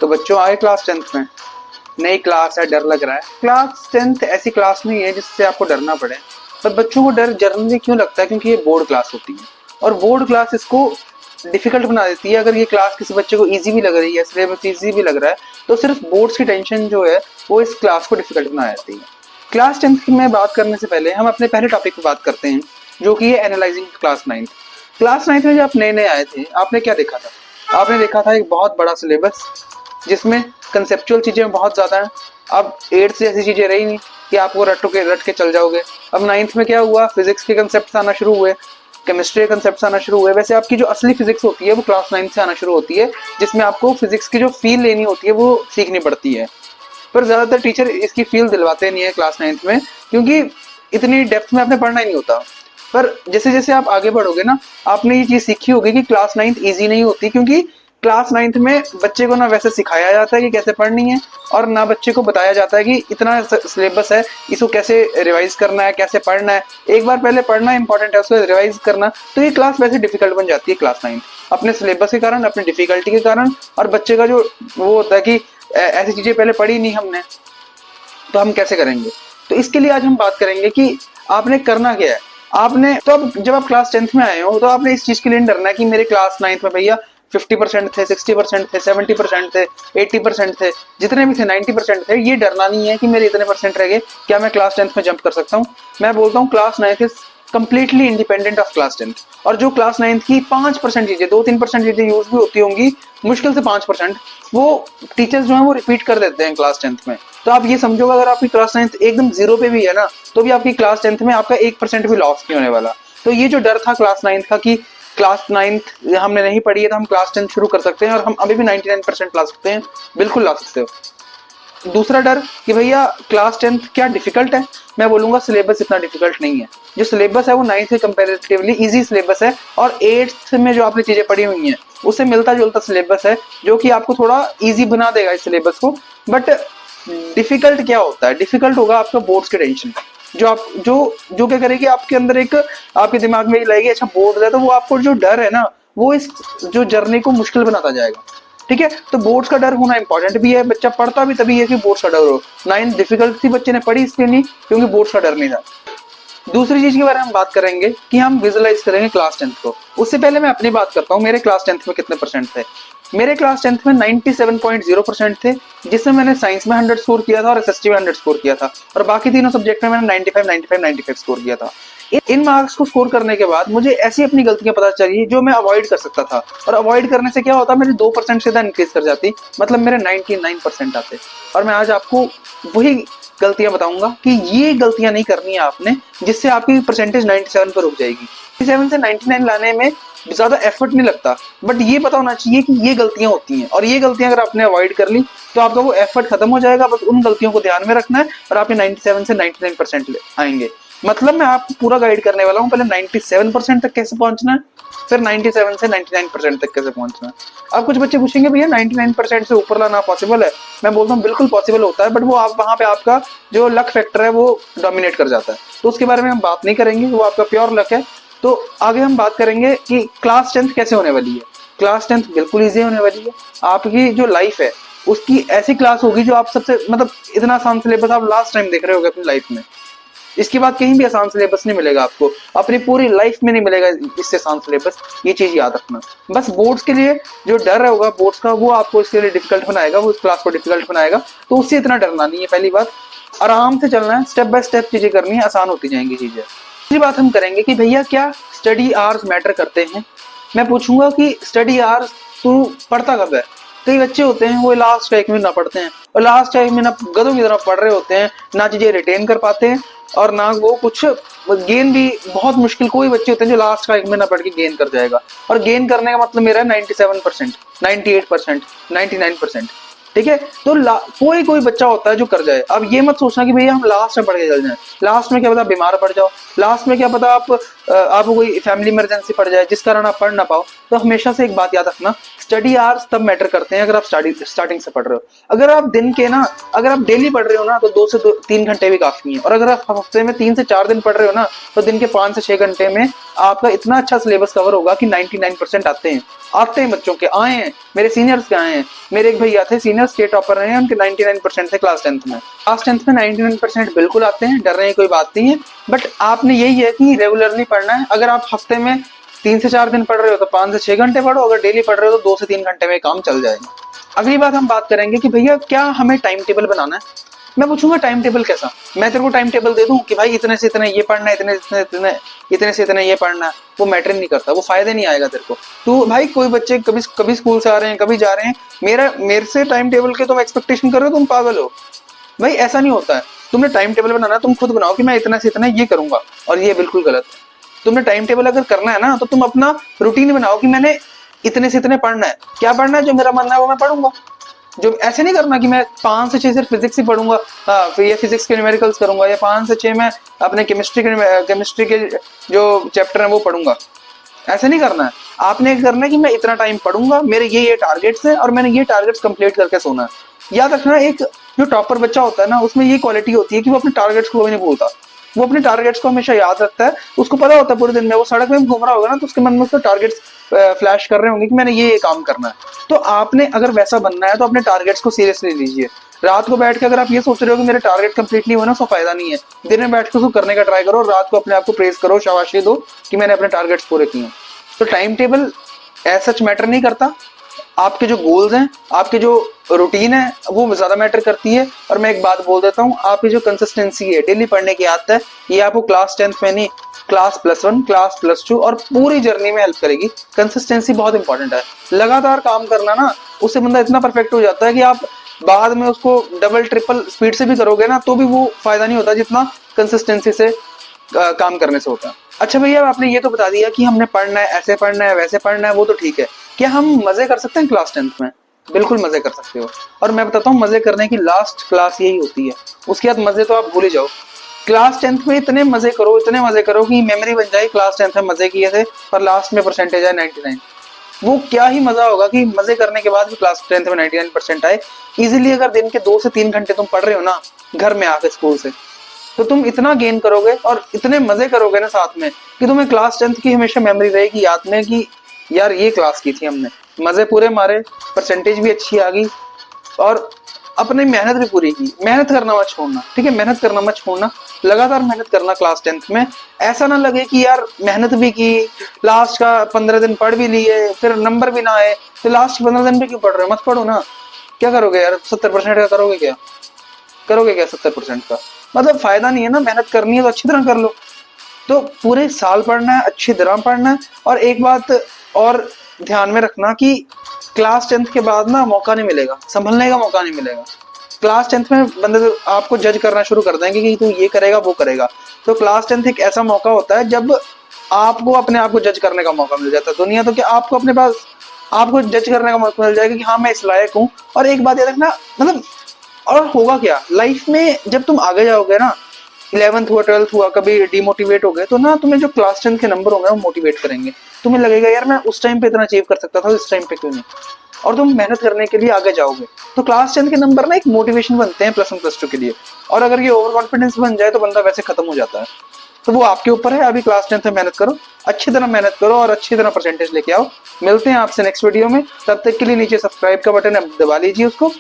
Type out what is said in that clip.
तो बच्चों आए क्लास 10th में, नई क्लास है, डर लग रहा है। क्लास 10th ऐसी क्लास नहीं है जिससे आपको डरना पड़े, पर बच्चों को डर जनरली क्यों लगता है, क्योंकि ये बोर्ड क्लास होती है और बोर्ड क्लास इसको डिफिकल्ट बना देती है। अगर ये क्लास किसी बच्चे को इजी भी लग रही है, सिलेबस इजी भी लग रहा है, तो सिर्फ बोर्ड्स की टेंशन जो है वो इस क्लास को डिफिकल्ट बना देती है। क्लास 10th की में बात करने से पहले हम अपने पहले टॉपिक पे बात करते हैं, जो कि है analysing class 9th। Class 9th में जब आप नए नए आए थे, आपने क्या देखा था? आपने देखा था एक बहुत बड़ा सिलेबस जिसमें कंसेप्चुअल चीजें बहुत ज्यादा हैं। अब 8th से ऐसी चीजें रही नहीं कि आपको रट के चल जाओगे। अब 9th में क्या हुआ, फिजिक्स के कंसेप्ट आना शुरू हुए, केमिस्ट्री के कंसेप्ट आना शुरू हुए। वैसे आपकी जो असली फिजिक्स होती है वो क्लास 9th से आना शुरू होती है, जिसमें आपको फिजिक्स की जो फील लेनी होती है वो सीखनी पड़ती है। पर ज्यादातर टीचर इसकी फील दिलवाते नहीं है क्लास 9th में, क्योंकि इतनी डेप्थ में आपने पढ़ना ही नहीं होता। पर जैसे जैसे आप आगे बढ़ोगे ना, आपने ये चीज सीखी होगी कि क्लास 9th ईजी नहीं होती, क्योंकि क्लास 9th में बच्चे को ना वैसे सिखाया जाता है कि कैसे पढ़नी है, और ना बच्चे को बताया जाता है कि इतना सिलेबस है, इसको कैसे रिवाइज करना है, कैसे पढ़ना है। एक बार पहले पढ़ना इंपॉर्टेंट है, उसको रिवाइज करना। तो ये क्लास वैसे डिफिकल्ट बन जाती है क्लास 9th, अपने सिलेबस के कारण, अपनी डिफिकल्टी के कारण, और बच्चे का जो वो होता है कि ऐसी चीजें पहले पढ़ी नहीं हमने, तो हम कैसे करेंगे। तो इसके लिए आज हम बात करेंगे कि आपने करना क्या है। आपने तो अब जब आप क्लास 10th में आए हो, तो आपने इस चीज के लिए डरना है कि मेरे क्लास 9th में भैया 50% थे, 60% थे, 70% थे, 80% थे, जितने भी थे 90% थे। ये डरना नहीं है कि मेरे इतने परसेंट रह गए, क्या मैं क्लास 10th में जंप कर सकता हूँ। मैं बोलता हूँ class 9th is completely independent of class 10th। और जो क्लास 9th की 5% चीजें, 2-3% चीजें यूज भी होती होंगी, मुश्किल से 5%, वो टीचर्स जो है वो रिपीट कर देते हैं क्लास 10th में। तो आप ये समझोगे अगर आपकी क्लास 9th एकदम जीरो पे भी है ना, तो भी आपकी क्लास 10th में आपका 1% भी लॉस नहीं होने वाला। तो ये जो डर था क्लास 9th का कि क्लास 9th हमने नहीं पढ़ी है तो हम क्लास 10th शुरू कर सकते हैं और हम अभी भी 99% ला सकते हैं, बिल्कुल ला सकते हो। दूसरा डर कि भैया क्लास 10th क्या डिफिकल्ट है, मैं बोलूंगा सिलेबस इतना डिफिकल्ट नहीं है। जो सिलेबस है वो 9th से कंपैरेटिवली इजी सिलेबस है, और 8th में जो आपने चीजें पढ़ी हुई हैं उससे मिलता जुलता सिलेबस है, जो कि आपको थोड़ा इजी बना देगा इस सिलेबस को। बट डिफिकल्ट क्या होता है? डिफिकल्ट होगा आपका बोर्ड्स के टेंशन, जो आप जो क्या करेगी आपके अंदर एक, आपके दिमाग में ये लाएगी अच्छा बोर्ड है, तो वो आपको जो डर है ना, वो इस जो जर्नी को मुश्किल बनाता जाएगा। ठीक है, तो बोर्ड्स का डर होना इंपॉर्टेंट भी है, बच्चा पढ़ता भी तभी है कि बोर्ड्स का डर हो। 9th डिफिकल्ट थी, बच्चे ने पढ़ी इसलिए नहीं क्योंकि बोर्ड्स का डर नहीं था। दूसरी चीज के बारे में हम बात करेंगे कि हम विजुलाइज करेंगे क्लास 10th को। उससे पहले मैं अपनी बात करता हूँ, मेरे क्लास 10th में कितने परसेंट थे। मेरे क्लास 10th में 97.0% थे, जिसमें मैंने साइंस में 100 स्कोर किया था और एसएसटी में 100 स्कोर किया था, और बाकी तीनों सब्जेक्ट में मैंने 95 स्कोर किया था। इन मार्क्स को स्कोर करने के बाद मुझे ऐसी अपनी गलतियां पता चली जो मैं अवॉइड कर सकता था, और अवॉइड करने से क्या होता, मेरी 2% सीधा इंक्रीज कर जाती, मतलब मेरे 99% आते। और मैं आज आपको वही गलतियां बताऊंगा कि ये गलतियां नहीं करनी है आपने, जिससे आपकी परसेंटेज 97 पर रुक जाएगी। 97 से 99 लाने में ज्यादा एफर्ट नहीं लगता, बट ये पता होना चाहिए कि ये गलतियां होती हैं, और ये गलतियां अगर आपने अवॉइड कर ली तो आपका वो एफर्ट खत्म हो जाएगा। बस उन गलतियों को ध्यान में रखना है और आपके 97 से 99% आएंगे। मतलब मैं आपको पूरा गाइड करने वाला हूँ, पहले 97% तक कैसे पहुंचना है, फिर 97 से 99% तक कैसे पहुंचना है। अब कुछ बच्चे पूछेंगे भैया 99% से ऊपर लाना पॉसिबल है? मैं बोलता हूँ बिल्कुल पॉसिबल होता है, बट वो आप वहां पे आपका जो लक फैक्टर है वो डोमिनेट कर जाता है, तो उसके बारे में हम बात नहीं करेंगे, वो आपका प्योर लक है। तो आगे हम बात करेंगे कि क्लास 10th कैसे होने वाली है। क्लास 10th बिल्कुल ईजी होने वाली है। आपकी जो लाइफ है उसकी ऐसी क्लास होगी जो आप सबसे, मतलब इतना आसान सिलेबस आप लास्ट टाइम देख रहे होगे अपनी लाइफ में। इसके बाद कहीं भी आसान सिलेबस नहीं मिलेगा आपको, अपनी पूरी लाइफ में नहीं मिलेगा इससे आसान सिलेबस, ये चीज याद रखना। बस बोर्ड्स के लिए जो डर होगा बोर्ड्स का, वो आपको इसके लिए डिफिकल्ट बनाएगा, वो इस क्लास को डिफिकल्ट बनाएगा, तो उससे इतना डरना नहीं है। पहली बात, आराम से चलना है, स्टेप बाय स्टेप चीजें करनी है, आसान होती जाएंगी चीजें। दूसरी बात हम करेंगे कि भैया क्या स्टडी आवर्स मैटर करते हैं। मैं पूछूंगा कि स्टडी आवर्स तू पढ़ता कब है। कई बच्चे होते हैं वो लास्ट का 1 महीना पढ़ते हैं, और लास्ट का 1 महीना गधों की तरह पढ़ रहे होते हैं, ना चीजें रिटेन कर पाते हैं और ना वो कुछ गेन भी, बहुत मुश्किल कोई बच्चे होते हैं जो लास्ट का 1 महीना पढ़ के गेन कर जाएगा। और गेन करने का मतलब मेरा 97%, 98%, 99%। ठीक है, तो कोई बच्चा होता है जो कर जाए। अब ये मत सोचना कि भैया हम लास्ट में पढ़ के चल जाए, लास्ट में क्या पता बीमार पड़ जाओ, लास्ट में क्या पता आपको कोई फैमिली इमरजेंसी पड़ जाए जिस कारण आप पढ़ ना पाओ। तो हमेशा से एक बात याद रखना, स्टडी आवर्स तब मैटर करते हैं अगर आप स्टार्टिंग से पढ़ रहे हो। अगर आप दिन के ना, अगर आप डेली पढ़ रहे हो ना तो 2 से 3 घंटे भी काफी है। और अगर आप हफ्ते में 3 से 4 दिन पढ़ रहे हो ना तो दिन के 5 से 6 घंटे में आपका इतना अच्छा सिलेबस कवर होगा कि 99% आते हैं बच्चों के आए हैं। मेरे सीनियर्स के आए हैं, मेरे एक भैया थे सीनियर स्टेट टॉपर रहे हैं, उनके 99% थे क्लास 10th में। क्लास 10th में 99% बिल्कुल आते हैं, डरने की कोई बात नहीं है। बट आपने यही है कि रेगुलरली पढ़ना है। अगर आप हफ्ते में 3 से 4 दिन पढ़ रहे हो तो 5 से 6 घंटे पढ़ो, अगर डेली पढ़ रहे हो तो 2 से 3 घंटे में काम चल जाएगा। अगली बात हम बात करेंगे कि भैया क्या हमें टाइम टेबल बनाना है। मैं पूछूंगा टाइम टेबल कैसा, मैं तेरे को टाइम टेबल दे दूं कि भाई इतने से इतने ये पढ़ना है, इतने से इतने ये पढ़ना है, वो मैटर नहीं करता, वो फायदे नहीं आएगा तेरे को। तू भाई कोई बच्चे कभी स्कूल से आ रहे हैं, कभी जा रहे हैं, मेरे से टाइम टेबल के तुम एक्सपेक्टेशन कर रहे हो, तुम पागल हो भाई, ऐसा नहीं होता है। तुमने टाइम टेबल बनाना, तुम खुद बनाओ कि मैं इतना से इतना ये करूंगा, और ये बिल्कुल गलत है। तुमने टाइम टेबल अगर करना है ना तो तुम अपना रूटीन बनाओ कि मैंने इतने से इतने पढ़ना है। क्या पढ़ना है, जो मेरा मन है वो मैं पढ़ूंगा। जो ऐसे नहीं करना कि मैं 5 से 6 सिर्फ फिजिक्स ही पढ़ूंगा, फिर ये फिजिक्स के न्यूमेरिकल्स करूंगा, या 5 से 6 मैं अपने केमिस्ट्री के जो चैप्टर है वो पढ़ूंगा। ऐसे नहीं करना है। आपने करना है कि मैं इतना टाइम पढ़ूंगा, मेरे ये टारगेट्स हैं और मैंने ये टारगेट्स कंप्लीट करके सोना है। याद रखना, एक जो टॉपर बच्चा होता है ना उसमें ये क्वालिटी होती है कि वो अपने टारगेट्स को कभी नहीं भूलता। वो अपने टारगेट्स को हमेशा याद रखता है। उसको पता होता है पूरे दिन में वो सड़क में घूम रहा होगा ना तो उसके मन में उसके टारगेट्स फ्लैश कर रहे होंगे कि मैंने ये काम करना है। तो आपने अगर वैसा बनना है तो अपने टारगेट्स को सीरियसली लीजिए। रात को बैठ के अगर आप ये सोच रहे हो कि मेरे टारगेट कंप्लीट नहीं हुआ ना, उसका फायदा नहीं है। दिन में बैठ के उसको करने का ट्राई करो और रात को अपने आप को प्रेज करो, शाबाशी दो कि मैंने अपने टारगेट्स पूरे किए। तो time table as such matter नहीं करता, आपके जो गोल्स हैं, आपके जो रूटीन है वो ज्यादा मैटर करती है। और मैं एक बात बोल देता हूँ, आपकी जो कंसिस्टेंसी है, डेली पढ़ने की आदत है, ये आपको क्लास 10th में नहीं, क्लास +1, क्लास +2 और पूरी जर्नी में हेल्प करेगी। कंसिस्टेंसी बहुत इंपॉर्टेंट है। लगातार काम करना ना, उससे बंदा इतना परफेक्ट हो जाता है कि आप बाद में उसको डबल ट्रिपल स्पीड से भी करोगे ना तो भी वो फायदा नहीं होता जितना कंसिस्टेंसी से काम करने से होता है। अच्छा भैया, आपने ये तो बता दिया कि हमने पढ़ना है, ऐसे पढ़ना है, वैसे पढ़ना है, वो तो ठीक है। क्या हम मजे कर सकते हैं क्लास 10th में? बिल्कुल मजे कर सकते हो। और मैं बताता हूँ, मजे करने की लास्ट क्लास यही होती है। उसके बाद मजे तो आप भूल ही जाओ। क्लास 10th में इतने मजे करो कि मेमोरी बन जाए, क्लास 10th में मजे किए थे और लास्ट में परसेंटेज आए 99। वो क्या ही मजा होगा कि मजे करने के बाद भी क्लास 10th में 99% आए। इजीली अगर दिन के 2 से 3 घंटे तुम पढ़ रहे हो ना घर में आके स्कूल से, तो तुम इतना गेन करोगे और इतने मजे करोगे ना साथ में कि तुम्हें क्लास 10th की हमेशा मेमोरी रहेगी याद में कि यार ये क्लास की थी हमने, मजे पूरे मारे, परसेंटेज भी अच्छी आ गई और अपनी मेहनत भी पूरी की। मेहनत करना मत छोड़ना, ठीक है? मेहनत करना मत छोड़ना, लगातार मेहनत करना क्लास 10th में। ऐसा ना लगे कि यार मेहनत भी की, लास्ट का 15 दिन पढ़ भी लिए, फिर नंबर भी ना आए, तो लास्ट 15 दिन भी क्यों पढ़ रहे हो? मत पढ़ो ना। क्या करोगे यार, 70% का करोगे क्या? 70% का मतलब फायदा नहीं है ना। मेहनत करनी है तो अच्छी तरह कर लो। तो पूरे साल पढ़ना है, अच्छी तरह पढ़ना है। और एक बात और ध्यान में रखना कि क्लास 10th के बाद ना मौका नहीं मिलेगा, संभलने का मौका नहीं मिलेगा। क्लास 10th में बंदे आपको जज करना शुरू कर देंगे कि तू ये करेगा वो करेगा। तो क्लास 10th एक ऐसा मौका होता है जब आपको अपने आप को जज करने का मौका मिल जाता है। दुनिया तो क्या, आपको अपने पास आपको जज करने का मौका मिल जाएगा कि हाँ मैं इस लायक हूँ। और एक बात याद रखना, मतलब और होगा क्या लाइफ में जब तुम आगे जाओगे ना, 11th हुआ 12th हुआ, कभी डिमोटिवेट हो गए तो ना तुम्हें जो क्लास 10th के नंबर होंगे वो मोटिवेट करेंगे। तुम्हें लगेगा यार मैं उस टाइम पे इतना अचीव कर सकता था, इस टाइम पे क्यों नहीं? और तुम मेहनत करने के लिए आगे जाओगे। तो क्लास 10th के नंबर ना एक मोटिवेशन बनते हैं +1 +2 के लिए। और अगर ये ओवर कॉन्फिडेंस बन जाए तो बंदा वैसे खत्म हो जाता है। तो वो आपके ऊपर है। अभी क्लास 10th में मेहनत करो, अच्छी तरह मेहनत करो और अच्छी तरह परसेंटेज लेके आओ। मिलते हैं आपसे नेक्स्ट वीडियो में, तब तक के लिए नीचे सब्सक्राइब का बटन है, दबा लीजिए उसको